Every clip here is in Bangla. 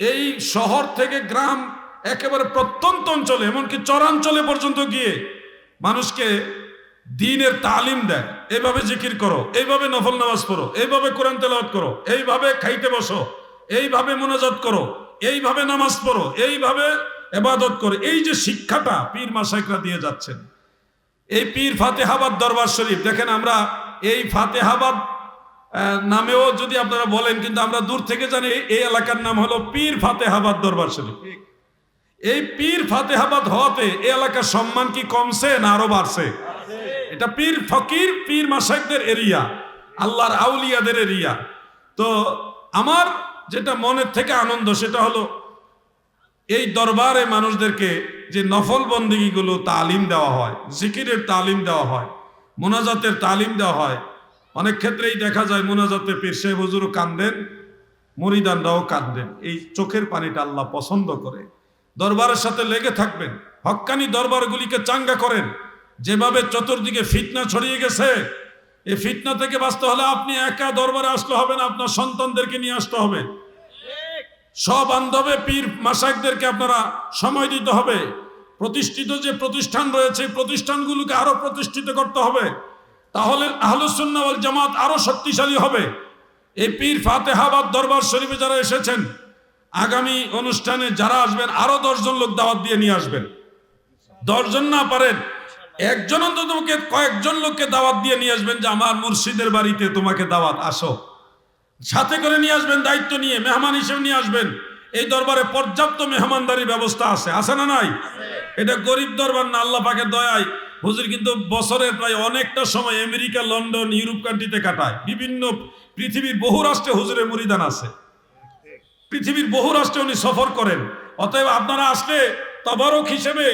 এই শহর থেকে গ্রাম, একেবারে প্রত্যন্ত অঞ্চলে, এমনকি চরাঞ্চলে পর্যন্ত গিয়ে মানুষকে দ্বীনের তালিম দেয়। এইভাবে জিকির করো, এইভাবে নফল নামাজ পড়ো, এইভাবে কোরআন তেলাওয়াত করো, এইভাবে খাইতে বসো, এইভাবে মোনাজাত করো, এইভাবে নামাজ পড়ো, এইভাবে ইবাদত করো। এই যে শিক্ষাটা পীর মাশায়েখরা দিয়ে যাচ্ছেন, এই পীর ফাতেহাবাদ দরবার শরীফ দেখেন, আমরা এই ফাতেহাবাদ নামেও যদি আপনারা বলেন, কিন্তু আমরা দূর থেকে জানি এই এলাকার নাম হলো পীর ফাতেহাবাদ দরবার শরীফ। এই পীর ফাতেহাবাদ হওয়াতে এই এলাকার সম্মান কি কমছে না আরো বাড়ছে? এটা পীর ফকির পীর মাশায়েখদের এরিয়া, আল্লাহর আউলিয়াদের এরিয়া। তো আমার যেটা মনের থেকে আনন্দ সেটা হলো এই দরবারে মানুষদেরকে যে নফল বন্দেগীগুলো তালিম দেওয়া হয়, জিকিরের তালিম দেওয়া হয়, মোনাজাতের তালিম দেওয়া হয়। অনেক ক্ষেত্রেই দেখা যায় মোনাজাতে পীর সাহেব হুজুরও কাঁদেন, মুরিদানরাও কাঁদেন। এই চোখের পানিটা আল্লাহ পছন্দ করে। দরবারের সাথে লেগে থাকবেন, হক্কানি দরবারগুলিকে চাঙ্গা করেন। যেভাবে চতুর্দিকে ফিতনা ছড়িয়ে গেছে, এই ফিতনা থেকে বাঁচতে হলে আপনি একা দরবারে আসলে হবে না, আপনার সন্তানদেরকে নিয়ে আসতে হবে। সবান্ধবে পীর মাশায়েখদেরকে আপনারা সময় দিতে হবে। প্রতিষ্ঠিত যে প্রতিষ্ঠান রয়েছে, প্রতিষ্ঠানগুলোকে আরো প্রতিষ্ঠিত করতে হবে, তাহলে আহলুস সুন্নাহ ওয়াল জামাত আরো শক্তিশালী হবে। এই পীর ফাতেহাবাদ দরবার শরীফে যারা এসেছেন, আগামী অনুষ্ঠানে যারা আসবেন আরো 10 জন লোক দাওয়াত দিয়ে নিয়ে আসবেন। 10 জন না পারেন একজন অন্তত কয়েকজন লোককে দাওয়াত দিয়ে নিয়ে আসবেন, যে আমার মুর্শিদের বাড়িতে তোমাকে দাওয়াত, আসো। সাথে করে নিয়ে আসবেন, দায়িত্ব নিয়ে মেহমান হিসেবে নিয়ে আসবেন। এই দরবারে পর্যাপ্ত মেহমানদারি ব্যবস্থা আছে না নাই? এটা গরিব দরবার না, আল্লাহ পাকের দয়ায় হুজুর কিন্তু বছরের প্রায় অনেকটা সময় আমেরিকা, লন্ডন, ইউরোপ কান্ট্রিতে কাটায়। বিভিন্ন পৃথিবীর বহু রাষ্ট্রে হুজুরের মুরিদান আছে, পৃথিবীর বহু রাষ্ট্রে উনি সফর করেন। অতএব আপনারা আসলে তবারক হিসেবে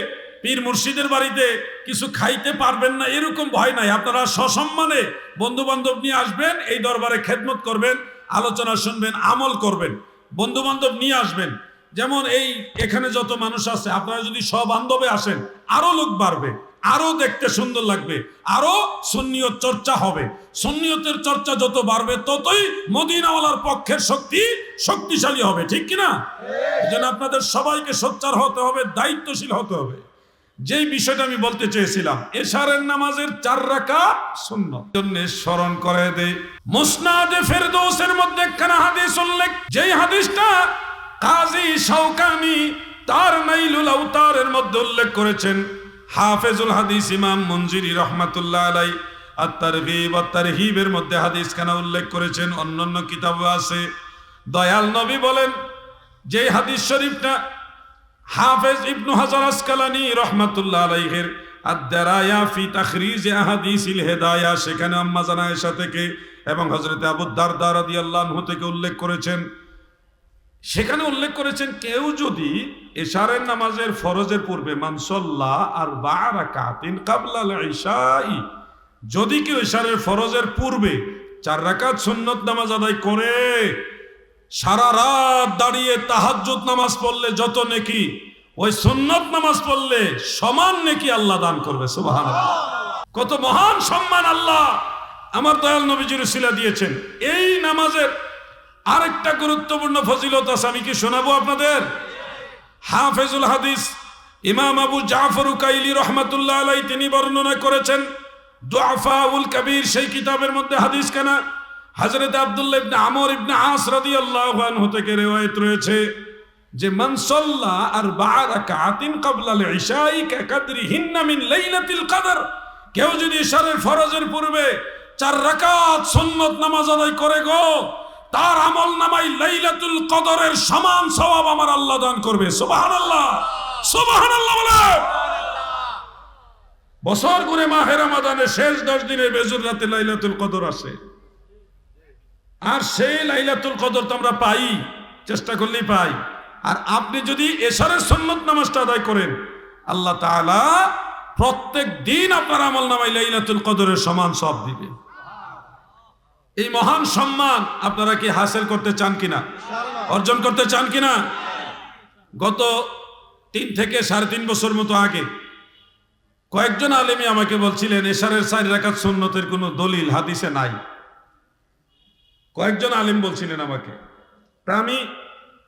পীর মুর্শিদের বাড়িতে কিছু খাইতে পারবেন না এরকম ভয় নাই। আপনারা সসম্মানে বন্ধু বান্ধব নিয়ে আসবেন, এই দরবারে খেদমত করবেন, আলোচনা শুনবেন, আমল করবেন। বন্ধু বান্ধব নিয়ে আসবেন। যেমন এই এখানে যত মানুষ আছে, আপনারা যদি সবান্ধবে আসেন আরো লোক বাড়বে, আরো দেখতে সুন্দর লাগবে, আরো সুন্নিয়ত চর্চা হবে। সুন্নিয়তের চর্চা যত বাড়বে ততই মদিনাওয়ালার পক্ষের শক্তি শক্তিশালী হবে, ঠিক কিনা? এজন্য আপনাদের সবাইকে সোচ্চার হতে হবে, দায়িত্বশীল হতে হবে। যেই বিষয়টা আমি বলতে চেয়েছিলাম, এশারের নামাজের 4 রাকাত সুন্নাত, জন্য স্মরণ করে দেই। মুসনাদে ফেরদৌসের মধ্যে একখানা হাদিস উল্লেখ, যেই হাদিসটা কাজী শাওকানি তার নাইলুল আওতারের মধ্যে উল্লেখ করেছেন। হাফেজুল হাদিস ইমাম মুনজিরি রহমাতুল্লাহ আলাইহি আত-তারগীব ওয়াত তারহিবের মধ্যে হাদিসখানা উল্লেখ করেছেন, অন্যান্য কিতাবে আছে। দয়াল নবী বলেন, যে হাদিস শরীফটা হাফেজ ইবনু হাজার আসকালানী রহমাতুল্লাহ আলাইহির আদ-দারায়া ফি তাখরিজ আহাদিসিল হিদায়া, সেখানে আম্মা জানা আয়েশা থেকে এবং হযরত আবু দারদা রাদিয়াল্লাহু আনহু থেকে উল্লেখ করেছেন। সেখানে উল্লেখ করেছেন, কেউ যদি এশারের নামাজের ফরজের পূর্বে মান সাল্লা আরবা রাকাতিন ক্বাবলাল ইশাই, যদি কেউ এশারের ফরজের পূর্বে 4 রাকাত সুন্নত নামাজ আদায় করে, সারা রাত দাঁড়িয়ে তাহাজ্জুদ নামাজ পড়লে যত নেকি, ওই সুন্নত নামাজ পড়লে সমান নেকি আল্লাহ দান করবে। সুবহানাল্লাহ! কত মহান সম্মান আল্লাহ আমার দয়াল নবীজির উসিলা দিয়েছেন। এই নামাজের আরেকটা গুরুত্বপূর্ণ ফজিলত আছে, আমি কি শোনাবো আপনাদের? হাফেজুল হাদিস ইমাম আবু জাফর উকাইলি রহমাতুল্লাহ আলাইহি তিনি বর্ণনা করেছেন দুআফাউল কবির, সেই কিতাবের মধ্যে হাদিস কানা হযরত আব্দুল্লাহ ইবনে আমর ইবনে আস রাদিয়াল্লাহু আনহু থেকে riwayat রয়েছে যে মান সাল্লা আরবা রাকাতিন ক্বাবলাল ইশাই কাকদরিহিন্না মিন লাইলাতিল কদর, কেউ যদি ইশারের ফরজের পূর্বে 4 রাকাত সুন্নত নামাজ আদায় করে গো, তার আমল নামায় লাইলাতুল কদরের সমান সওয়াব আমার আল্লাহ দান করবে। সুবহানাল্লাহ! সুবহানাল্লাহ বলে বছর ঘুরে মাহে রমাদানের শেষ 10 দিনের বেজুর রাতে লাইলাতুল কদর আসে। আর সেই লাইলাতুল কদর তো আমরা পাই, চেষ্টা করলেই পাই। আর আপনি যদি এশারের সুন্নত নামাজটা আদায় করেন, আল্লাহ তাআলা প্রত্যেক দিন আপনার আমল নামায় লাইলাতুল কদরের সমান সওয়াব দিবে। এই মহান সম্মান আপনারা কি হাসিল করতে চান কিনা, অর্জন করতে চান কিনা? গত 3 থেকে 3.5 বছর মতো আগে কয়েকজন আলেমী আমাকে বলছিলেন এশারের 4 রাকাত সুন্নতের কোনো দলিল হাদিসে নাই। কয়েকজন আলেম বলছিলেন আমাকে। তা আমি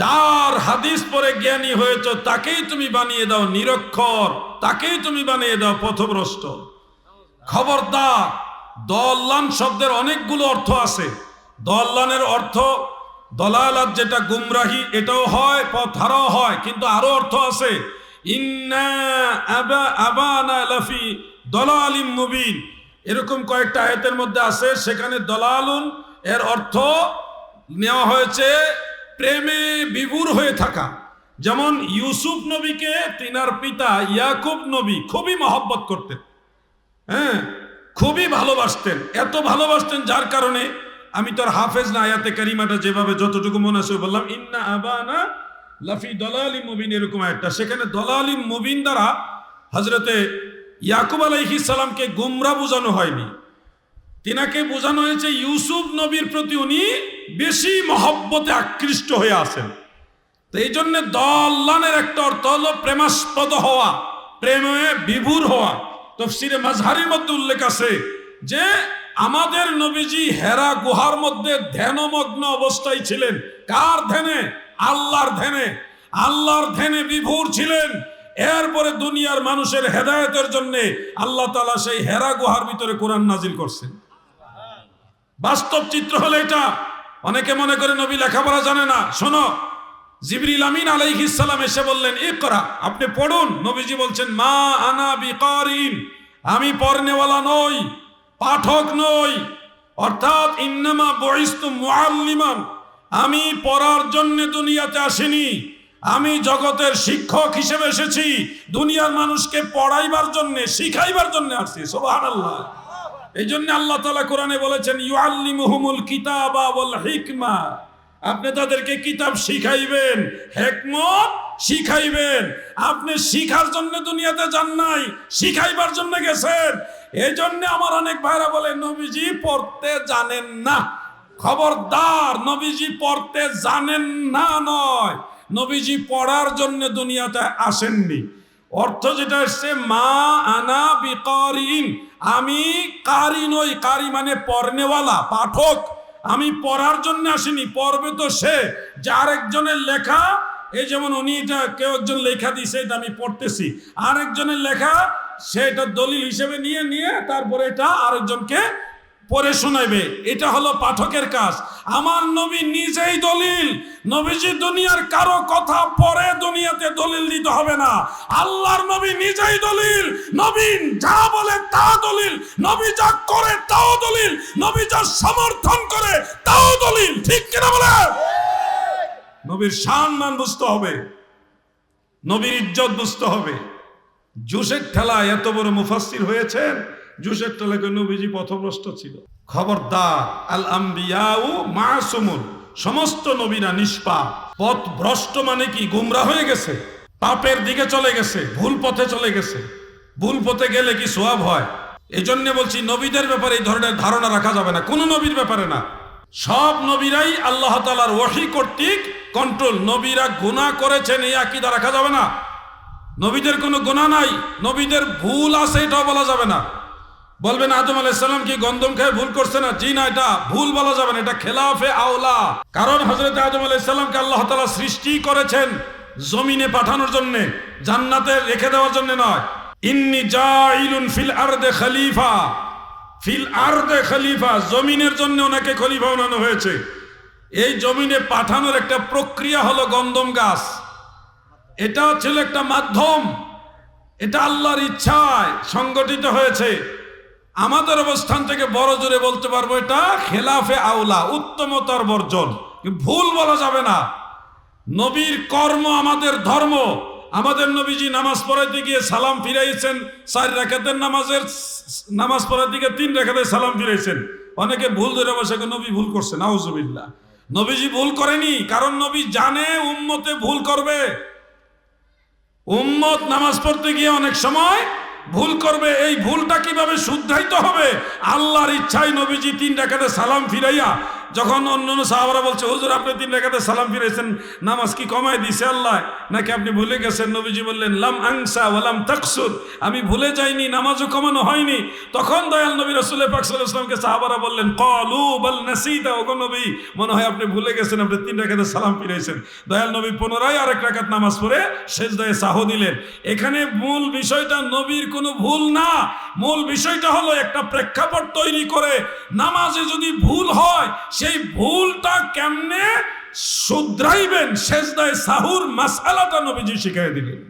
যার হাদিস পড়ে জ্ঞানী হয়েছ তাকেই তুমি বানিয়ে দাও নিরক্ষর, তাকেই তুমি বানিয়ে দাও পথভ্রষ্ট। খবরদার, দল্লান শব্দের অনেকগুলো অর্থ আছে। দল্লানের অর্থ দলালাত, যেটা গুমরাহি, এটাও হয়, পথ হারাও হয়, কিন্তু আরো অর্থ আছে। ইন্না আবানা লাফি দলালিম মুবিন, এরকম কয়েকটা আয়াতের মধ্যে আছে। সেখানে দলালুন এর অর্থ নেওয়া হয়েছে প্রেমে বিভোর হয়ে থাকা। যেমন ইউসুফ নবীকে তিনার পিতা ইয়াকুব নবী খুবই মহব্বত করতেন, হ্যাঁ, খুবই ভালোবাসতেন। এত ভালোবাসতেন যার কারণে, আমি তো আর হাফেজ না, আয়াতে কারিমাটা যেভাবে যতটুকু মনে আছে বললাম, ইন্না আবানা লাফি দলালিম মুবিন, এরকম একটা। সেখানে দলালিম মুবিন দ্বারা হযরতে ইয়াকুব আলাইহিস সালামকে গুমরাহ বোঝানো হয়নি, তিনাকে বোঝানো হয়েছে ইউসুফ নবীর প্রতি উনি বেশি মহব্বতে আকৃষ্ট হয়ে আছেন। তো এই জন্য দল্লানের একটা অর্থ হলো প্রেমাস্পদ হওয়া, প্রেমে বিভোর হওয়া। তাফসীরে মাযহারির মধ্যে উল্লেখ আছে যে আমাদের নবীজি হেরা গুহার মধ্যে ধ্যানমগ্ন অবস্থায় ছিলেন। কার ধ্যানে? আল্লাহর ধ্যানে। আল্লাহর ধ্যানে বিভোর ছিলেন। এরপরে দুনিয়ার মানুষের হেদায়েতের জন্য আল্লাহ তাআলা সেই হেরা গুহার ভিতরে কোরআন নাজিল করছেন। বাস্তব চিত্র হলো এটা। অনেকে মনে করে নবী লেখাপড়া জানে না। শোনো, জিবরিল আমিন আলাইহিস সালাম এসে বললেন ইকরা, আপনি পড়ুন। নবীজি বলছেন মা আনা বিকারিন, আমি পড়নেওয়ালা নই, পাঠক নই। অর্থাৎ ইন্নামা বুইস্তু মুআল্লিমান, আমি পড়ার জন্য দুনিয়াতে আসিনি, আমি জগতের শিক্ষক হিসেবে এসেছি। দুনিয়ার মানুষকে পড়াইবার জন্য, শিখাইবার জন্য আসছি। সুবহানাল্লাহ। এই জন্য আল্লাহ তাআলা কোরআনে বলেছেন ইউআল্লিমুহুমুল কিতাবা ওয়াল হিকমা, আপনি তাদেরকে কিতাব শিখাইবেন, হিকমত শিখাইবেন। আপনি শিখার জন্য দুনিয়াতে যান নাই, শিখাইবার জন্য গেছেন। এই জন্য আমার অনেক ভাইরা বলে নবীজি পড়তে জানেন না। খবরদার, নবীজি পড়তে জানেন না নয়, নবীজি পড়ার জন্য দুনিয়াতে আসেননি। অর্থ যেটা এসছে মা আনা বিকারিন, আমি কারি নই। কারি মানে পড়নেওয়ালা, পাঠক। আমি পড়ার জন্য আসিনি, পড়বে তো সে যে আরেকজনের লেখা। এই যেমন উনি এটা, কেউ একজন লেখা দিছে, এটা আমি পড়তেছি। আরেকজনের লেখা সেটা দলিল হিসেবে নিয়ে নিয়ে তারপরে এটা আরেকজনকে পড়ে শোনাইবে। এটা হলো পাঠকের কাজ। আমার নবী নিজেই দলিল। নবীজি দুনিয়ার কারো কথা পড়ে দুনিয়াতে দলিল দিতে হবে না। আল্লাহর নবী নিজেই দলিল। নবী যা বলে তা দলিল, নবী যা করে তাও দলিল, নবী যা সমর্থন করে তাও দলিল। ঠিক কিনা বলে? নবীর সম্মান বুঝতে হবে, নবীর ইজ্জত বুঝতে হবে। জোসের ঠেলায় এত বড় মুফাসসির হয়েছেন, জোসের ঠেলায় নবীজি পথভ্রষ্ট ছিল। খবরদার, আল আম্বিয়াউ মাসুমুন, সমস্ত নবীরা নিষ্পাপ। পথ ভ্রষ্ট মানে কি? গুমরাহ হয়ে গেছে, পাপের দিকে চলে গেছে, ভুল পথে চলে গেছে। ভুল পথে গেলে কি সওয়াব হয়? এই জন্য বলছি নবীদের ব্যাপারে এই ধরনের ধারণা রাখা যাবে না, কোন নবীর ব্যাপারে না। সব নবীরাই আল্লাহ তাআলার ওহী কর্তৃক কন্ট্রোল। নবীরা গুনাহ করেছেন এই আকীদা রাখা যাবে না। নবীদের কোনো গুনাহ নাই, নবীদের ভুল আছে এটাও বলা যাবে না। বলবেন আদম আলাইহিস সালাম কি গন্ধম খেয়ে ভুল করছে না? জি না, এটা ভুল বলা যাবে না, এটা খেলাফে আওলা। কারণ হযরত আদম আলাইহিস সালামকে আল্লাহ তাআলা সৃষ্টি করেছেন জমিনে পাঠানোর জন্য, জান্নাতে রেখে দেওয়ার জন্য নয়। ইন্নী জাইলুন ফিল আরদে খলিফা, ফিল আরদে খলিফা, জমিনের জন্য ওনাকে খলিফা বানানো হয়েছে। এই জমিনে পাঠানোর একটা প্রক্রিয়া হলো গন্ধম গাছ। এটা ছিল একটা মাধ্যম, এটা আল্লাহর ইচ্ছায় সংগঠিত হয়েছে। আমাদের অবস্থান থেকে বড় জোরে বলতে পারবো এটা খেলাফে আওলা, উত্তমতার বর্জন। ভুল বলা যাবে না। নবীর কর্ম আমাদের ধর্ম। আমাদের নবীজি নামাজ পড়াইতে গিয়ে সালাম ফিরাইছেন, 4 রাকাতের নামাজ পড়াইতে গিয়ে 3 রাকাতে সালাম ফিরাইছেন। অনেকে ভুল ধরে বসে নবী ভুল করছে, নাউজুবিল্লাহ। নবীজি ভুল করেনি, কারণ নবী জানে উম্মতে ভুল করবে। উম্মত নামাজ পড়তে গিয়ে অনেক সময় ভুল করবে। এই ভুলটা কিভাবে শুধরাইতে হবে? আল্লাহর ইচ্ছায় নবীজি 3 রাকাতে সালাম ফিরাইয়া যখন অন্যান্য সাহাবারা বলছে হুজুর আপনি 3 রাকাতে সালাম ফিরাইছেন, নামাজ কি কমায় দিছে আল্লাহ নাকি আপনি ভুলে গেছেন? নবীজি বললেন লাম আনসা ওয়া লাম তাকসুর, আমি ভুলে যাইনি, নামাজও কমানো হয়নি। তখন দয়াল নবী রাসূল পাক সাল্লাল্লাহু আলাইহি ওয়াসাল্লামকে সাহাবারা বললেন ক্বালু বাল নাসিতা, ওগো নবী মনে হয় আপনি ভুলে গেছেন, আপনি 3 রাকাতে সালাম ফিরাইছেন। দয়াল নবী পুনরায় আরেক রাকাত নামাজ পড়ে সেজদায় সাহু দিলেন। এখানে মূল বিষয়টা নবীর কোনো ভুল না, মূল বিষয়টা হলো একটা প্রেক্ষাপট তৈরি করে নামাজে যদি ভুল হয় সেই ভুলটা কেমনে শুধরাইবেন, সেজদায় সাহুর মাসআলাটা নবীজি শিখিয়ে দিলেন।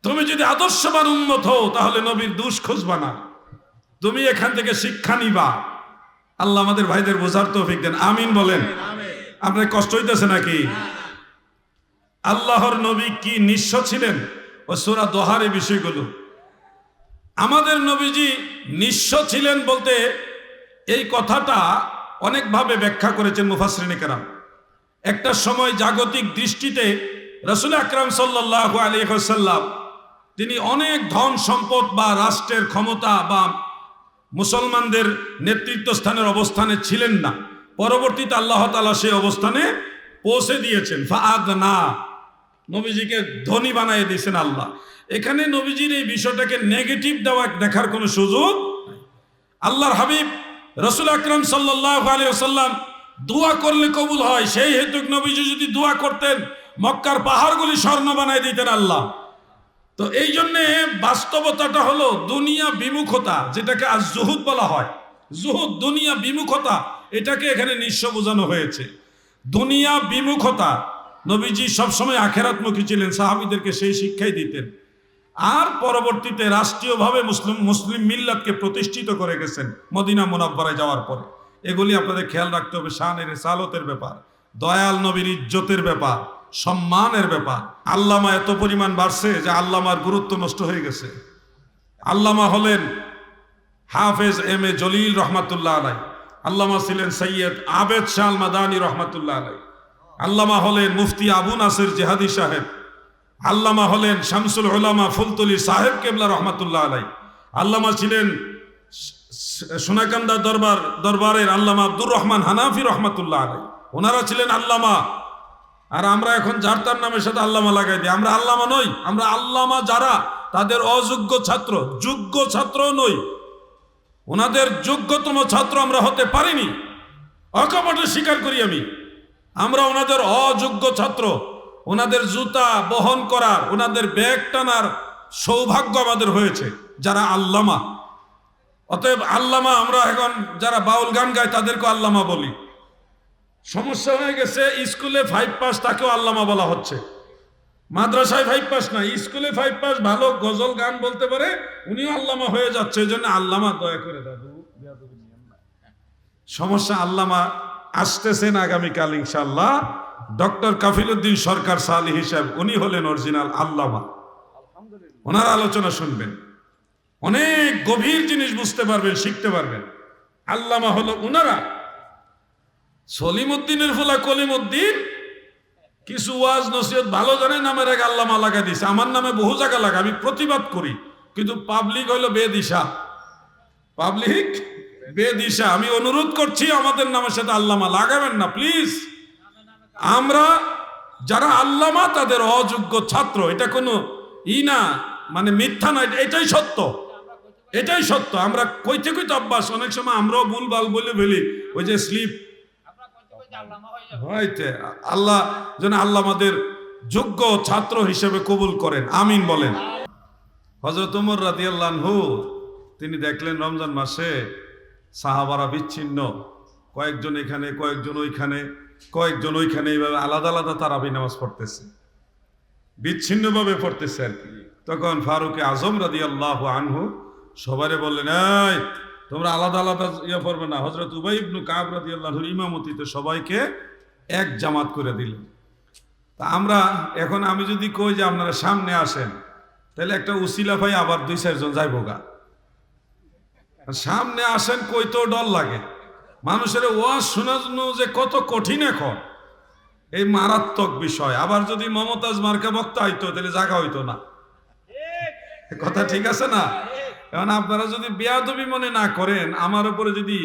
তুমি যদি আদর্শবান উম্মত হও তাহলে নবীর দোষ খুঁজবা না, তুমি এখান থেকে শিক্ষা নিবা। আল্লাহ আমাদের ভাইদের বোঝার তৌফিক দেন, আমিন বলেন। আপনার কষ্ট হইতেছে নাকি? আল্লাহর নবী কি নিঃস্ব ছিলেন? ও সূরা দোহার এই বিষয়গুলো। আমাদের নবীজি নিঃস্ব ছিলেন বলতে এই কথাটা অনেকভাবে ব্যাখ্যা করেছেন মুফাসসিরিনে কেরাম। একটা সময় জাগতিক দৃষ্টিতে রাসূল আকরাম সাল্লাল্লাহু আলাইহি ওয়াসাল্লাম তিনি অনেক ধন সম্পদ বা রাষ্ট্রের ক্ষমতা বা মুসলমানদের নেতৃত্ব স্থানের অবস্থানে ছিলেন না। পরবর্তীতে আল্লাহ তাআলা সেই অবস্থানে পৌঁছে দিয়েছেন। ফাআদনা, নবীজিকে ধনী বানিয়ে দিয়েছেন আল্লাহ। এখানে নবীজির এই বিষয়টাকে নেগেটিভ দেখার কোনো সুযোগ নাই। আল্লাহর হাবিব রাসূল আকরাম সাল্লাল্লাহু আলাইহি ওয়াসাল্লাম দোয়া করলে কবুল হয়, সেই হেতুক নবীজি যদি দোয়া করতেন মক্কার পাহাড়গুলি স্বর্ণ বানায় দিতেন আল্লাহ। তো এই জন্যে বাস্তবতাটা হলো দুনিয়া বিমুখতা, যেটাকে আজ জুহুদ বলা হয়। জুহুদ দুনিয়া বিমুখতা, এটাকে এখানে নিঃস্ব বোঝানো হয়েছে। দুনিয়া বিমুখতা, নবীজি সবসময় আখেরাতমুখী ছিলেন, সাহাবীদেরকে সেই শিক্ষাই দিতেন। আর পরবর্তীতে রাষ্ট্রীয়ভাবে মুসলিম মিল্লাতকে প্রতিষ্ঠিত করে গেছেন মদিনা মুনাব্বারায় যাওয়ার পরে। এগুলি আপনাদের খেয়াল রাখতে হবে, শানের রিসালতের ব্যাপার, দয়াল নবীর ইজ্জতের ব্যাপার, সম্মানের ব্যাপার। আল্লামা এত পরিমাণ বাড়ছে যে আল্লামার গুরুত্ব নষ্ট হয়ে গেছে। আল্লামা হলেন হাফেজ এম এ জলিল রহমাতুল্লাহ আলাই, আল্লামা ছিলেন সৈয়দ আবেদ শাহ আল মাদানী রহমাতুল্লাহ আলাই, আল্লামা হলেন মুফতি আবু নাসির জেহাদি সাহেব, আল্লামা হলেন শামসুল উলামা ফুলতলি সাহেব কেবলা রহমাতুল্লাহ আলাই, আল্লামা ছিলেন সোনাকান্দা দরবারের আল্লামা আব্দুর রহমান হানাফি রহমাতুল্লাহ আলাই, ওনারা ছিলেন আল্লামা। আর আমরা এখন যার তার নামের সাথে আল্লামা লাগাই দিই, আমরা আল্লামা নই। আমরা আল্লামা যারা, তাদের অযোগ্য ছাত্র, যোগ্য ছাত্র নই, ওনাদের যোগ্যতম ছাত্র আমরা হতে পারিনি, অকপটে স্বীকার করি আমি। আমরা ওনাদের অযোগ্য ছাত্র, ওনাদের জুতা বহন করার, ওনাদের ব্যাগ টানার সৌভাগ্য আমাদের হয়েছে যারা আল্লামা। অতএব আল্লামা আমরা এখন যারা বাউল গান গায় তাদেরকে আল্লামা বলি। সমস্যা হয়ে গেছে, স্কুলে 5 পাস তাকেও আল্লামা বলা হচ্ছে, মাদ্রাসায় 5 পাস না, স্কুলে 5 পাস, ভালো গজল গান বলতে পারে, উনিও আল্লামা হয়ে যাচ্ছে। এই জন্য আল্লামা দয়া করে দাদু সমস্যা। আল্লামা আসতেছেন আগামীকাল ইনশাআল্লাহ, ডক্টর কাফিলউদ্দিন সরকার সালি হিসাব, উনি হলেন অরিজিনাল আল্লামা। ওনার আলোচনা শুনবেন, অনেক গভীর জিনিস বুঝতে পারবেন, শিখতে পারবেন। আল্লামা হলো উনারা। সলিমউদ্দিনের ফুলা কলিমউদ্দিন কিছু ওয়াজ নসিহত ভালো জানে, নামের এক আল্লামা লাগা দিছে। আমার নামে বহু জায়গা লাগা, আমি প্রতিবাদ করি, কিন্তু পাবলিক হইলো বেদিশা, পাবলিক বেদিশা। আমি অনুরোধ করছি আমাদের নামের সাথে আল্লামা লাগাবেন না প্লিজ। আমরা যারা আল্লামা তাদের অযোগ্য ছাত্র, এটা কোনো না, মানে মিথ্যা নয়, এটাই সত্য, এটাই সত্য। আমরা কইতে কইতে অভ্যাস, অনেক সময় আমরাও ভুলভাল বলে ফেলি, ওই যে স্লিপ হইতে। আল্লাহ যেন আল্লাহ আমাদের যোগ্য ছাত্র হিসেবে কবুল করেন, আমিন বলেন। হযরত ওমর রাদিয়াল্লাহু আনহু তিনি দেখলেন রমজান মাসে সাহাবারা বিচ্ছিন্ন, কয়েকজন এখানে, কয়েকজন ওইখানে, কয়েকজন ওইখানে, এইভাবে আলাদা আলাদা তারাবি নামাজ পড়তেছে, বিচ্ছিন্নভাবে পড়তেছে আর কি। তখন ফারুকে আজম রাদিয়াল্লাহু আনহু সবারে বললেন, এই তোমরা আলাদা আলাদা পড়বে না। হযরত উবাই ইবনে কাব রাদিয়াল্লাহু আনহুর ইমামতিতে সবাইকে এক জামাত করে দিলেন। তা আমরা এখন, আমি যদি কই যে আপনারা সামনে আসেন, তাহলে একটা উসিলা পাই আবার 2-4 জন যাইবো গা। সামনে আসেন কইতেও ডর লাগে, মানুষের ওয়াজ শোনার জন্য যে কত কঠিন এখন, এই মারাত্মক বিষয়। আবার যদি মমতাজ মার্কা বক্তা হইতো তাহলে জায়গা হইতো না, কথা ঠিক আছে না? এখন আপনারা যদি বেয়াদবি মনে না করেন, আমার উপরে যদি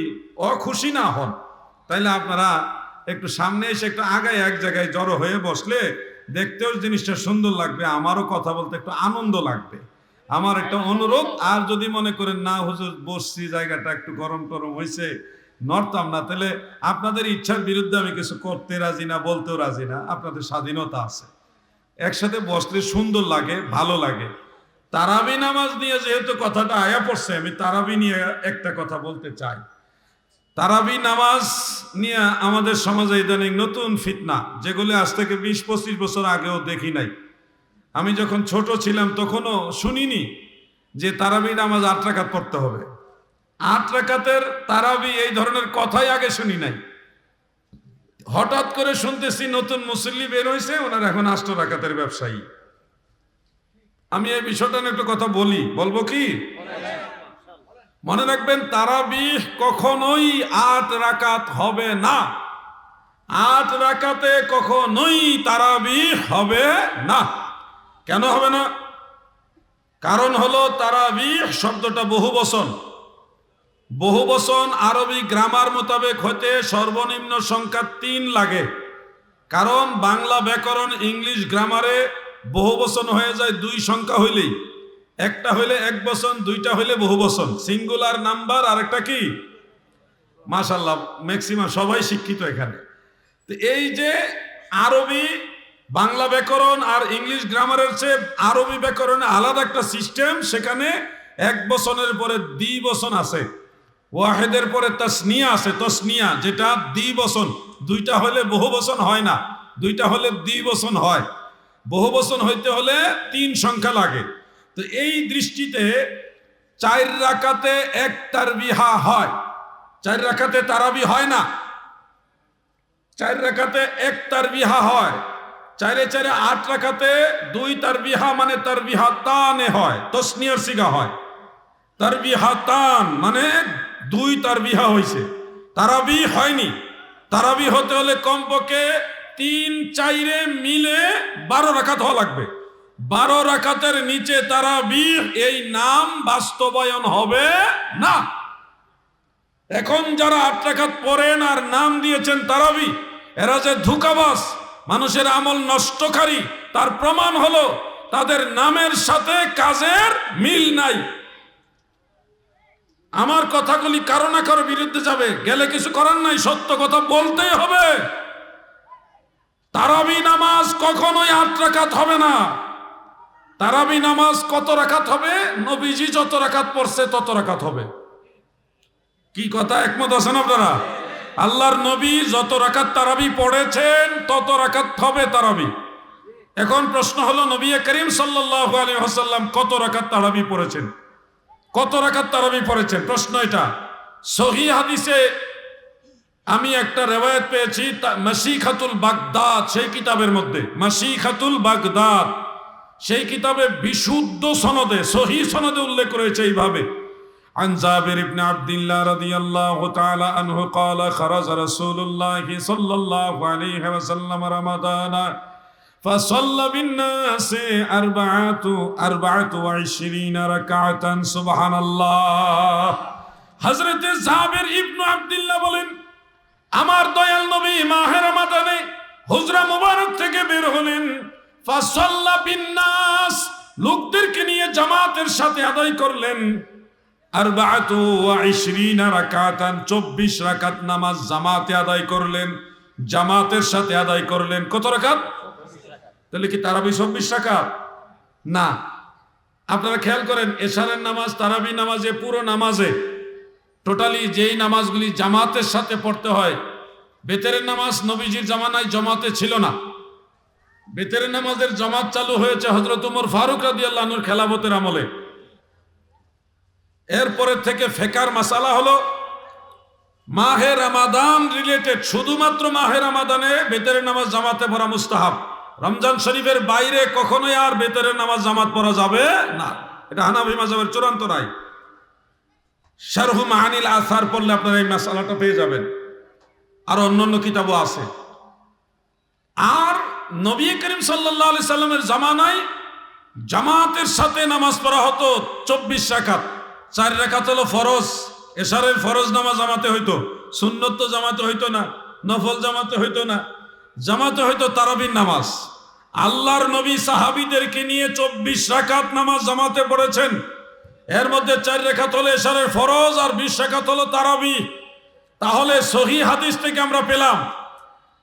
অখুশি না হন, তাইলে আপনারা একটু সামনে এসে একটু আগায় এক জায়গায় জড়ো হয়ে বসলে দেখতেও জিনিসটা সুন্দর লাগবে, আমারও কথা বলতে একটু আনন্দ লাগবে। আমার একটা অনুরোধ, আর যদি মনে করেন না হুজুর বসছি জায়গাটা একটু গরম টরম হয়েছে নড়তাম না, তাহলে আপনাদের ইচ্ছার বিরুদ্ধে আমি কিছু করতে রাজি না, বলতেও রাজি না, আপনাদের স্বাধীনতা আছে। একসাথে বসলে সুন্দর লাগে, ভালো লাগে। তারাবি নামাজ নিয়ে যেহেতু কথাটা আয়া পড়ছে, আমি তারাবি নিয়ে একটা কথা বলতে চাই। তারাবি নামাজ নিয়ে আমাদের সমাজে ইদানিং নতুন ফিতনা, যেগুলো আজ থেকে 20-25 বছর আগেও দেখি নাই। আমি যখন ছোট ছিলাম তখনও শুনিনি যে তারাবি নামাজ 8 রাকাত পড়তে হবে। 8 রাকাতের তারাবি এই ধরনের কথাই আগে শুনি নাই। হঠাৎ করে শুনতেছি নতুন মুসল্লি বের হয়েছে, ওনারা এখন 8 রাকাতের ব্যবসায়ী। আমি এই বিষয়টা নিয়ে একটু কথা বলবো কি? মনে রাখবেন, তারাবিহ কখনোই 8 রাকাত হবে না। 8 রাকাতে কখনোই তারাবিহ হবে না। কেন হবে না? কারণ হলো তারাবিহ শব্দটা বহুবচন। বহুবচন আরবি গ্রামার মোতাবেক হতে সর্বনিম্ন সংখ্যা 3 লাগে। কারণ বাংলা ব্যাকরণ ইংলিশ গ্রামারে বহুবচন হয়ে যায় 2 সংখ্যা হইলেই। একটা হইলে এক বচন, 2টা হইলে বহুবচন। সিঙ্গুলার নাম্বার আর একটা কি? মাশাআল্লাহ, ম্যাক্সিমাম সবাই শিক্ষিত এখানে। তো এই যে আরবি বাংলা ব্যাকরণ আর ইংলিশ গ্রামারের চেয়ে আরবি ব্যাকরণে আলাদা একটা সিস্টেম, সেখানে এক বচনের পরে দ্বিবচন আছে, ওয়াহেদের পরে তাসনিয়া আছে, তসনিয়া যেটা দ্বিবচন। 2টা হলে বহুবচন হয় না, 2টা হলে দ্বিবচন হয়। বহুবচন হইতে হলে 3 সংখ্যা লাগে। তো এই দৃষ্টিতে 4 রাকাতে 1 তারবিহা হয়। 4 রাকাতে তারাবি হয় না, 4 রাকাতে 1 তারবিহা হয়। 4 8 রাকাতে 2 তারবিহা মানে তারবিহাতানে হয়, তসনিয়ার সিগা হয়। তারবিহাতান মানে 2 তারবিহা হয়েছে, তারাবি হয়নি। তারাবি হতে হলে কমপক্ষে 3-4 মিলে 12 রাকাত হওয়া লাগবে। 12 রাকাতের নিচে তারাবি এই নাম বাস্তবায়ন হবে না। এখন যারা 8 রাকাত পড়েন আর নাম দিয়েছেন তারাবি, এরা যে ধোঁকাবাজ, মানুষের আমল নষ্টকারী, তার প্রমাণ হলো তাদের নামের সাথে কাজের মিল নাই। আমার কথাগুলি কারো না কারো বিরুদ্ধে যাবে, গেলে কিছু করার নাই, সত্য কথা বলতেই হবে। তারাবি নামাজ কখনোই 8 রাকাত হবে না। তারাবি নামাজ কত রাকাত হবে? নবীজি যত রাকাত পড়ছে তত রাকাত হবে। কি কথা একমত আছেন আপনারা? আল্লাহর নবী যত রাকাত তারাবি পড়েছেন তত রাকাত হবে তারাবি। এখন প্রশ্ন হলো, নবী করিম সাল্লাল্লাহু আলাইহি ওয়াসাল্লাম কত রাকাত তারাবি পড়েছেন? কত রাকাত তারাবি পড়েছেন? প্রশ্ন এটা। সহিহ হাদিসে আমি একটা রিওয়ায়াত পেয়েছি, মাশিখাতুল বাগদাদ, সেই কিতাবের মধ্যে, মাশিখাতুল বাগদাদ সেই কিতাবে বিশুদ্ধ সনদে, সহিহ সনদে উল্লেখ করেছে এইভাবে: عن جابر بن عبد الله رضي الله تعالى عنه قال خرج رسول الله صلى الله عليه وسلم رمضان فصلى بالناس 24 ركعة سبحان الله। হযরত জাবের ইবনে আব্দুল্লাহ বলেন, আমার দয়াল নবী মাহে রমাদানে হুজরা মুবারক থেকে বের হলেন, ফাসাল্লা বিন্নাস, লোকদেরকে নিয়ে জামাতের সাথে আদায় করলেন 24 রাকাতান, 24 রাকাত নামাজ জামাতে আদায় করলেন, জামাতের সাথে আদায় করলেন। কত রাকাত? তাহলে কি তারাবি 24 রাকাত? না। আপনারা খেয়াল করেন, এশারের নামাজ, তারাবি নামাজে, পুরো নামাজে টোটালি যেই নামাজগুলি জামাতের সাথে পড়তে হয়, বেতেরের নামাজ নবীজির জামানায় জামাতে ছিল না। বেতেরের নামাজের জামাত চালু হয়েছে হযরত ওমর ফারুক রাদিয়াল্লাহু আনহুর খেলাফতের আমলে। এরপরে থেকে ফিকর মাসালা হলো মাহে রমাদান রিলেটেড, শুধুমাত্র মাহে রমাদানে বেতেরের নামাজ জামাতে পড়া মুস্তাহাব। রমজান শরীফের বাইরে কখনোই আর বেতেরের নামাজ জামাত পড়া যাবে না। এটা হানাফি মাযহাবের চূড়ান্ত রায়। শারহু মাআনিল আসার পড়লে আপনারা এই মাসালাটা পেয়ে যাবেন, আর অন্যান্য কিতাবও আছে। আর নবী করিম সাল্লাল্লাহু আলাইহি সাল্লামের জামানায় জামাতের সাথে নামাজ পড়া হতো 24 রাকাত। 4 রাকাত হলো ফরজ, এশারের ফরজ নামাজ জামাতে হইতো, সুন্নত তো জামাতে হইতো না, নফল জামাতে হইতো না, জামাতে হইতো তারাবির নামাজ। আল্লাহর নবী সাহাবীদেরকে নিয়ে 24 রাকাত নামাজ জামাতে পড়েছেন। এর মধ্যে 4 রাকাত হলো এশারের ফরজ আর 20 রাকাত হলো তারাবি। তাহলে সহিহ হাদিস থেকে আমরা পেলাম,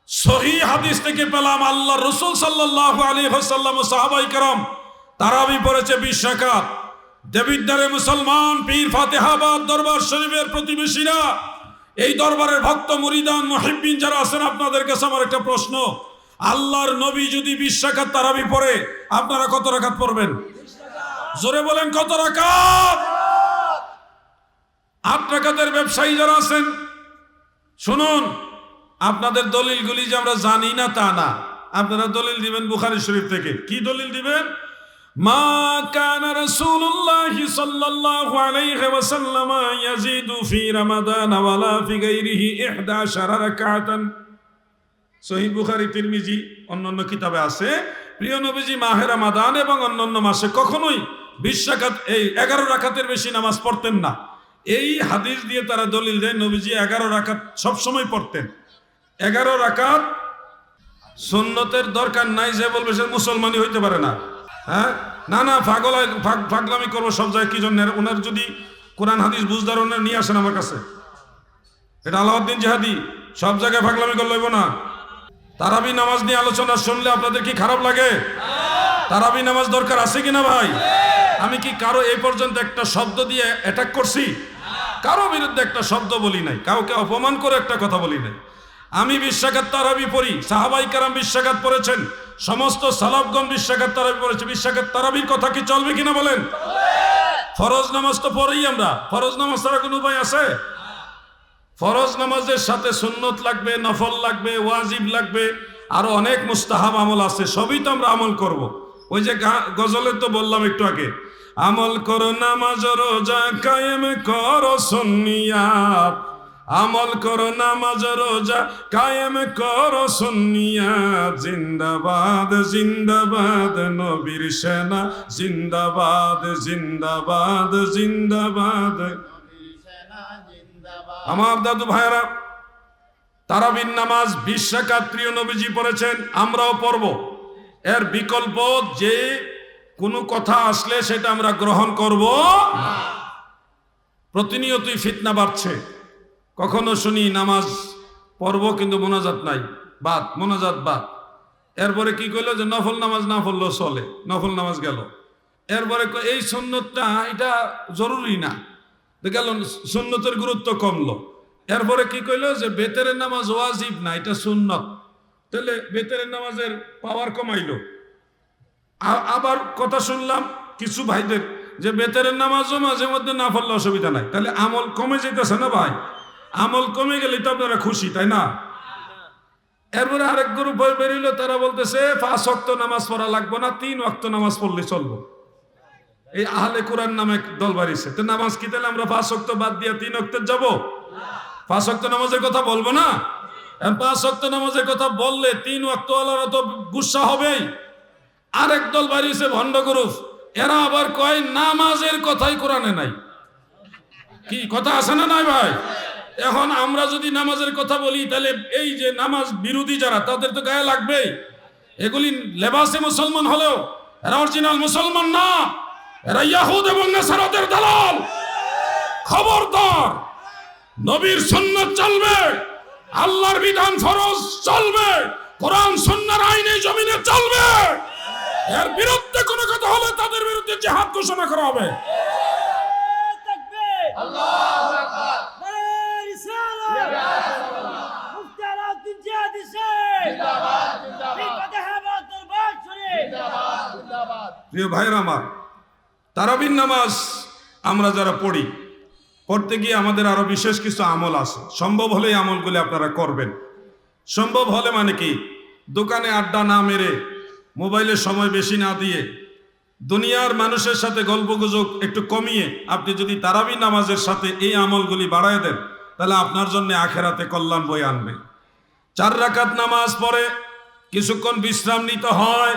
সহিহ হাদিস থেকে পেলাম আল্লাহ রাসূল সাল্লাল্লাহু আলাইহি ওয়াসাল্লাম ও সাহাবায়ে কেরাম তারাবি পড়েছে 20 রাকাত। দেবিদ্বারে মুসলমান, পীর ফাতেহাবাদ দরবার শরীফের প্রতিবেশীরা, এই দরবারের ভক্ত মুরিদান মুহিব্বিন যারা আছেন, আপনাদের কাছে আমার একটা প্রশ্ন, আল্লাহর নবী যদি 20 রাকাত তারাবি পড়ে, আপনারা কত রাকাত পড়বেন? জোরে বলেন, কত রাকাত? 8 রাকাতের ব্যবসায়ী যারা আছেন শুনুন, আপনাদের দলিলগুলি যে আমরা জানি না তা না, আপনারা দলিল দিবেন বুখারী শরীফ থেকে। কি দলিল দিবেন? মা কানা রাসূলুল্লাহ সাল্লাল্লাহু আলাইহি ওয়াসাল্লাম ইয়াজিদু ফি রমাদান ওয়ালা ফি গায়রিহি 11 রাকাতান। সহিহ বুখারী, তিরমিজি, অন্যান্য কিতাবে আছে, প্রিয় নবীজি মাহে রমাদান এবং অন্যান্য মাসে কখনোই 20 রাকাত, এই 11 রাকাতের বেশি নামাজ পড়তেন না। এই হাদিস দিয়ে তারা দলিল দেয় নবীজি 11 রাকাত সবসময় পড়তেন। 11 রাকাত সুন্নতের দরকার নাই, যে বলবে সে মুসলমানই হইতে পারে না। হ্যাঁ, না না, পাগলামি করবো সব জায়গায়। কি জন্য? ওনার যদি কোরআন হাদিস বুঝদার ওনার নিয়ে আসেন আমার কাছে। এটা আলাউদ্দিন জিহাদি, সব জায়গায় পাগলামি করলে হইব না। তারাবি নামাজ নিয়ে আলোচনা শুনলে আপনাদের কি খারাপ লাগে? তারাবি নামাজ দরকার আছে কিনা ভাই? আমি কি কারো এই পর্যন্ত একটা শব্দ দিয়ে অ্যাটাক করছি? কারো বিরুদ্ধে একটা শব্দ বলি নাই, কাউকে অপমান করে একটা কথা বলি নাই। আমি 20 রাকাত তারাবি পড়ি, সাহাবায়ে কেরাম 20 রাকাত পড়েছেন, সমস্ত সালাফগণ 20 রাকাত তারাবি পড়েছে। 20 রাকাত তারাবির কথা কি চলবে কিনা বলেন? ফরজ নামাজ তো পড়েই আমরা, ফরজ নামাজ ছাড়া কোনো উপায় আছে? ফরজ নামাজের সাথে সুন্নত লাগবে, নফল লাগবে, ওয়াজিব লাগবে, আরো অনেক মুস্তাহাব আমল আছে, সবই তো আমরা আমল করব। ওই যে গজলে তো বললাম একটু আগে, আমল করো নামাজ রোজা কায়েম করো সুন্নিয়াত, আমল করো নামাজ রোজা কায়েম করো সুন্নিয়াত, জিন্দাবাদ জিন্দাবাদ নবীর সেনা, জিন্দাবাদ জিন্দাবাদ জিন্দাবাদ। আমার দাদু ভাইরা, তারাবির নামাজ 20 রাকাত প্রিয় নবীজি পড়েছেন, আমরাও পড়ব। এর বিকল্প যে কোনো কথা আসলে সেটা আমরা গ্রহণ করব না। প্রতিনিয়তই ফিতনা বাড়ছে। কখনো শুনি নামাজ পড়ব কিন্তু মোনাজাত নাই, বাদ, মোনাজাত বাদ। এরপরে কি কইলো যে নফল নামাজ না পড়লেও চলে, নফল নামাজ গেল। এরপরে এই সুন্নতটা এটা জরুরি না, গেল, সুন্নতের গুরুত্ব কমলো। এরপরে কি কইলো যে বেতেরের নামাজ ওয়াজিব না, এটা সুন্নত, তাহলে বেতেরের নামাজের পাওয়ার কমাইলো। আবার কথা শুনলাম কিছু ভাইদের যে বেতেরের নামাজও মাঝে মধ্যে না পড়লে অসুবিধা নাই, তাহলে আমল কমে যেতেছে না ভাই? আমল কমে গেলে তো আপনারা খুশি, তাই না? এরপরে আরেক গ্রুপ হয়ে বেরিয়েলো, তারা বলতেছে 5 ওয়াক্ত নামাজ পড়া লাগবে না, 3 ওয়াক্ত নামাজ পড়লে চলবো। এই আহলে কোরআন নামে দল বাড়িছে। তো নামাজ কি তাহলে আমরা 5 ওয়াক্ত বাদ দিয়ে 3 ওয়াক্তে যাব? 5 ওয়াক্ত নামাজের কথা বলবো না? 5 ওয়াক্ত নামাজের কথা বললে 3 ওয়াক্ত ওয়ালারা তো গুসা হবেই। আরেক দল বাড়িছে ভণ্ড গ্রুপ, এরা আবার কয় নামাজের কথাই কোরআনে নাই। কি কথা আছে না নাই ভাই? এখন আমরা যদি নামাজের কথা বলি, তাহলে এই যে নামাজ বিরোধী যারা, তাদের তো গায়ে লাগবেই। এগুলি লেবাসে মুসলমান হলেও এরা অরিজিনাল মুসলমান না, এরা ইয়াহুদ এবং নাসারাদের দালাল। খবরদার, নবীর সুন্নাত চলবে, আল্লাহর বিধান ফরজ চলবে, কোরআন সুন্নাহর আইন এই জমিনে চলবে। এর বিরুদ্ধে কোনো কথা হলে তাদের বিরুদ্ধে জিহাদ ঘোষণা করা হবে। তাকবীর, আল্লাহু আকবার, নারে রিসালাত, মুফতি আলাউদ্দিন জিহাদি সাহেব জিন্দাবাদ জিন্দাবাদ, ফাতেহাবাদ দরবার শরীফ জিন্দাবাদ জিন্দাবাদ। প্রিয় ভাইরা আমার, তারাবির নামাজ আমরা যারা পড়ি, পড়তে গিয়ে আমাদের আরো বিশেষ কিছু আমল আছে। সম্ভব হলে এই আমলগুলি আপনারা করবেন। সম্ভব হলে মানে কি, দোকানে আড্ডা না মেরে, মোবাইলের সময় বেশি না দিয়ে, দুনিয়ার মানুষের সাথে গল্পগুজব একটু কমিয়ে আপনি যদি তারাবি নামাজের সাথে এই আমলগুলি বাড়ায় দেন, তাহলে আপনার জন্য আখেরাতে কল্যাণ বয়ে আনবে। 4 রাকাত নামাজ পড়ে কিছুক্ষণ বিশ্রাম নিতে হয়।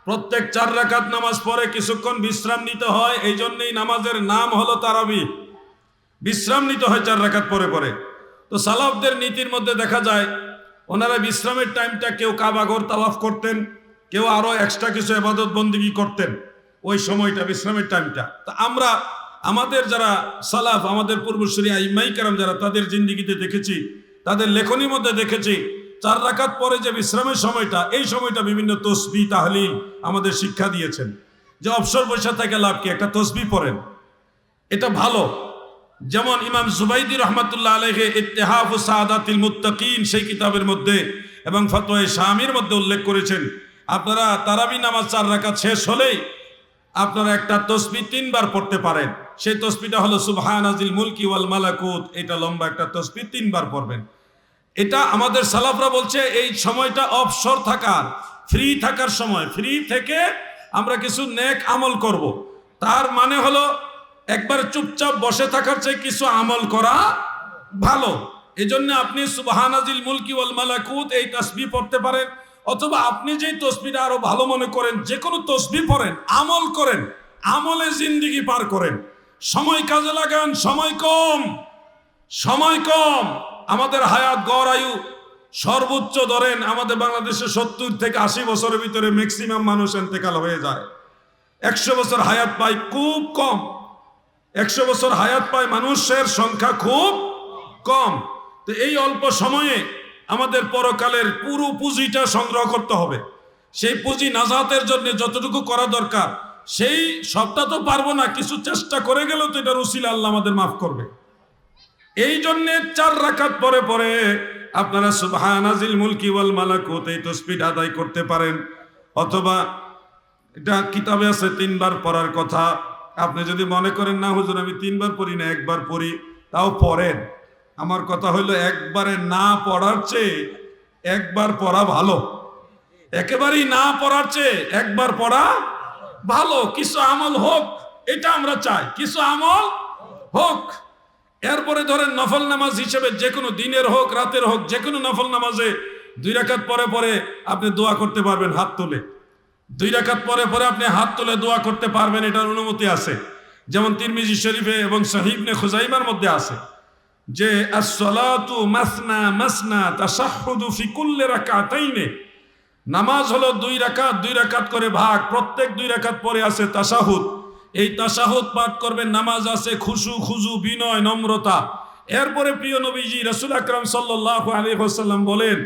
প্রত্যেক 4 রাকাত নামাজ পড়ে কিছুক্ষণ বিশ্রাম নিতে হয়। এই জন্যই নামাজের নাম হলো তারাবি। বিশ্রাম নিতে হয় 4 রাকাত পরে পরে। তো তো সালাফদের নীতির মধ্যে দেখা যায় ওনারা বিশ্রামের টাইমটা কেউ কাবাঘর তাওয়াফ করতেন, কেউ আরো এক্সট্রা কিছু ইবাদত বন্দেগী করতেন ওই সময়টা, বিশ্রামের টাইমটা। তা আমরা আমাদের যারা সালাফ, আমাদের পূর্বসূরি আইম্মাই কেরাম যারা, তাদের জিন্দেগিতে দেখেছি, তাদের লেখনীর মধ্যে দেখেছি 4 রাকাত পরে যে বিশ্রামের সময়টা, এই সময়টা বিভিন্ন তসবিহ তাহলিল আমাদের শিক্ষা দিয়েছেন, যে অবসর বসে থেকে লাভ কি, একটা তসবিহ পড়েন, এটা ভালো। যেমন ইমাম জুবাইদি রহমাতুল্লাহ আলাইহি ইত্তিহাফু সাআদাতিল মুত্তাকিন সেই কিতাবের মধ্যে এবং ফতোয়া শামির মধ্যে উল্লেখ করেছেন, আপনারা তারাবি নামাজ 4 রাকাত শেষ হলেই আপনারা একটা তসবিহ 3 বার পড়তে পারেন। সেই তসবিহটা হলো সুবহানাজিল মুলকি ওয়াল মালাকুত, এটা লম্বা একটা তসবিহ 3 বার পড়বেন। এটা আমাদের সালাফরা বলছে এই সময়টা অবসর থাকার, ফ্রি থাকার সময়, ফ্রি থেকে আমরা কিছু নেক আমল করব। তার মানে হলো একবার চুপচাপ বসে থাকার চেয়ে কিছু আমল করা ভালো। এজন্য আপনি সুবহানাজিল মুলকি ওয়াল মালাকুত এই তাসবিহ পড়তে পারেন, অথবা আপনি যেই তসবিহটা আরো ভালো মনে করেন যে কোনো তসবিহ পড়েন, আমল করেন, আমলে জিন্দেগি পার করেন। সময় কাজে লাগান, সময় কম, সময় কম। আমাদের হায়াত গড় আয়ু সর্বোচ্চ ধরেন আমাদের বাংলাদেশে 70 থেকে 80 বছরের ভিতরে ম্যাক্সিমাম মানুষ ইন্তেকাল হয়ে যায়। 100 বছর হায়াত পায় খুব কম, 100 বছর হায়াত পায় মানুষের সংখ্যা খুব কম। তো এই অল্প সময়ে আমাদের পরকালের পুরো পুঁজিটা সংগ্রহ করতে হবে। সেই পুঁজি নাজাতের জন্য যতটুকু করা দরকার, সেই সবটা তো পারবো না, কিছু চেষ্টা করে গেলেও তো এটার উসিলা আল্লাহ আমাদের মাফ করবে। এই জন্য 4 রাকাত পরে পরে আপনারা সুবহানাজিল মুলকি ওয়াল মালাকুত এই তাসবিহ আদায় করতে পারেন, অথবা এটা কিতাবে আছে 3 বার পড়ার কথা। আপনি যদি মনে করেন না হুজুর আমি 3 বার পড়ি না, 1 বার পড়ি, তাও পড়েন। আমার কথা হলো একবারে না পড়ার চেয়ে 1 বার পড়া ভালো, একেবারেই না পড়ার চেয়ে 1 বার পড়া ভালো। কিছু আমল হোক, এটা আমরা চাই, কিছু আমল হোক। এরপরে ধরেন নফল নামাজ হিসেবে যে কোনো দিনের হোক রাতের হোক, যে কোনো নফল নামাজে 2 রাকাত পরে পরে আপনি দোয়া করতে পারবেন হাত তুলে। 2 রাকাত পরে পরে আপনি হাত তুলে দোয়া করতে পারবেন, এটার অনুমতি আছে। যেমন তিরমিজি শরীফে এবং সহিহ ইবনে খুজাইমার মধ্যে আছে যে as-salatu masna masna তাশাহুদু ফি কুল্লি রাকাতাইনে, নামাজ হলো 2 রাকাত, 2 রাকাত করে ভাগ, প্রত্যেক 2 রাকাত পরে আছে তাশাহুদ। এই তাশাহুদ পাঠ করবেন, নামাজ আছে খুশু খুজু, বিনয়, নম্রতা। এরপরে প্রিয় নবীজি রাসূল আকরাম সাল্লাল্লাহু আলাইহি ওয়াসাল্লাম বলেন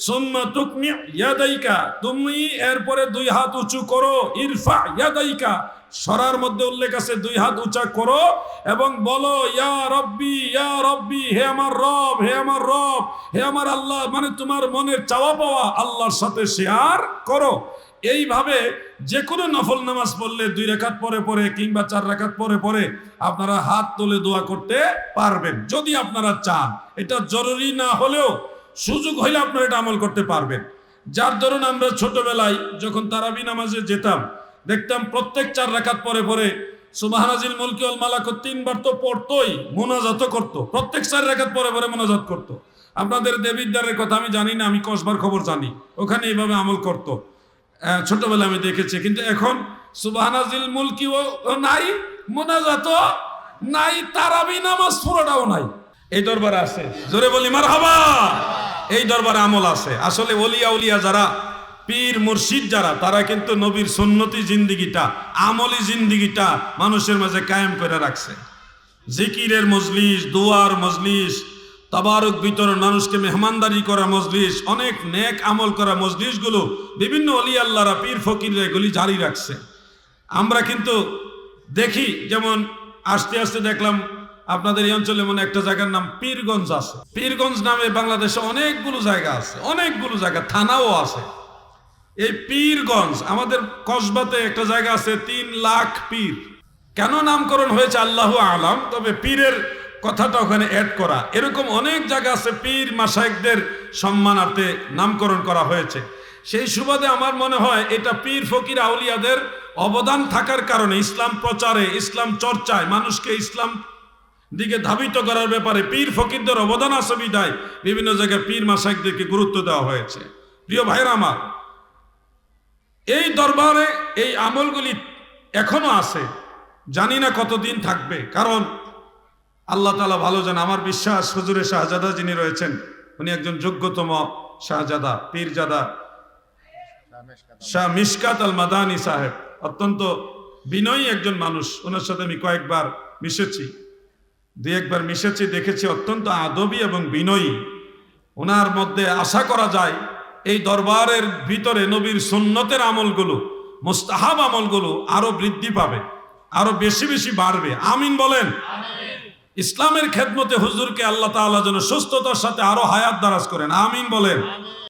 সুম্মা তুকমি ইয়াদাইকা, তুমি এরপরে 2 হাত উঁচু করো, ইরফা ইয়াদাইকা, সরার মধ্যে উল্লেখ আছে 2 হাত উঁচা করো এবং বলো ইয়া রব্বি, হে আমার রব, হে আমার রব, হে আমার আল্লাহ, মানে তোমার মনের চাওয়া পাওয়া আল্লাহর সাথে শেয়ার করো। এইভাবে যে কোনো নফল নামাজ পড়লে 2 রাকাত পরে পরে কিংবা 4 রাকাত পরে পরে আপনারা হাত তুলে দোয়া করতে পারবেন যদি আপনারা চান। এটা জরুরি না হলেও সুযোগ হইলে আপনারা এটা আমল করতে পারবেন। যার ধরুন আমরা ছোটবেলায় যখন তারাবি নামাজে যেতাম, দেখতাম প্রত্যেক 4 রাকাত পরে পরে সুবহানাজিল মুলকি ওয়াল মালাকুত 3 বার তো পড়তোই, মুনাজাত করতো, প্রত্যেক 4 রাকাত পরে পরে মুনাজাত করতো। আপনাদের দেবিদ্বারের কথা আমি জানি না, আমি কসবার খবর জানি, ওখানে এইভাবে আমল করতো ছোটবেলায় আমি দেখেছি। কিন্তু এখন সুবহানাজিল মুলকিও নাই, মুনাজাতও নাই, তারাবি নামাজ পুরোটাও নাই। এই দরবারে আছে, জোরে বলি মারহাবা। এই দরবারে আমল আছে। আসলে ওলিয়া উলিয়া যারা, পীর মুর্শিদ যারা, তারা কিন্তু নবীর সুন্নতি জিন্দিগিটা, আমলি জিন্দিগিটা মানুষের মাঝে কায়েম করে রাখছে। জিকিরের মজলিস, দোয়ার মজলিস, তাবারক বিতরণ, মানুষকে মেহমানদারি করা মজলিস, অনেক নেক আমল করা মজলিসগুলো বিভিন্ন ওলি আল্লাহরা, পীর ফকিররা এগুলি জারি রাখছে। আমরা কিন্তু দেখি, যেমন আস্তে আস্তে দেখলাম আপনাদের এই অঞ্চলে মনে একটা জায়গার নাম পীরগঞ্জ আছে। পীরগঞ্জ নামে বাংলাদেশে অনেকগুলো জায়গা আছে, অনেকগুলো জায়গা, থানাও আছে। এই পীরগঞ্জ, আমাদের কসবাতে একটা জায়গা আছে 3 লাখ পীর। কেন নামকরণ হয়েছে আল্লাহু আলাম, তবে পীরের কথাটা ওখানে অ্যাড করা। এরকম অনেক জায়গা আছে পীর মাশায়েখদের সম্মানার্থে নামকরণ করা হয়েছে। সেই সুবাদে আমার মনে হয় এটা পীর ফকির আউলিয়াদের অবদান থাকার কারণে ইসলাম প্রচারে, ইসলাম চর্চায়, মানুষকে ইসলাম দিকে ধাবিত করার ব্যাপারে পীর ফকিরদের অবদান আছে বিধায় বিভিন্ন জায়গায় পীর মাশায়েখদেরকে গুরুত্ব দেওয়া হয়েছে। প্রিয় ভাইরা আমার, এই দরবারে এই আমলগুলি এখনো আছে, জানি না কতদিন থাকবে। কারণ আল্লাহ তাআলা ভালো জান। আমার বিশ্বাস হুজুরে শাহজাদা যিনি রয়েছেন উনি একজন যোগ্যতম শাহজাদা, পীরজাদা শাহ মিশকাত আল মাদানী সাহেব। অত্যন্ত বিনয়ী একজন মানুষ। ওনার সাথে আমি কয়েকবার মিশেছি, দুই একবার মিশেছি, দেখেছি অত্যন্ত আদবী এবং বিনয়ী। ওনার মধ্যে আশা করা যায় এই দরবারের ভিতরে নবীর সুন্নতের আমলগুলো, মুস্তাহাব আমলগুলো আরো বৃদ্ধি পাবে, আরো বেশি বেশি বাড়বে। আমিন বলেন। ইসলামের খেদমতে হুজুরকে আল্লাহ তাআলা যেন সুস্থতার সাথে আরো হায়াত দারাজ করেন। আমিন বলেন।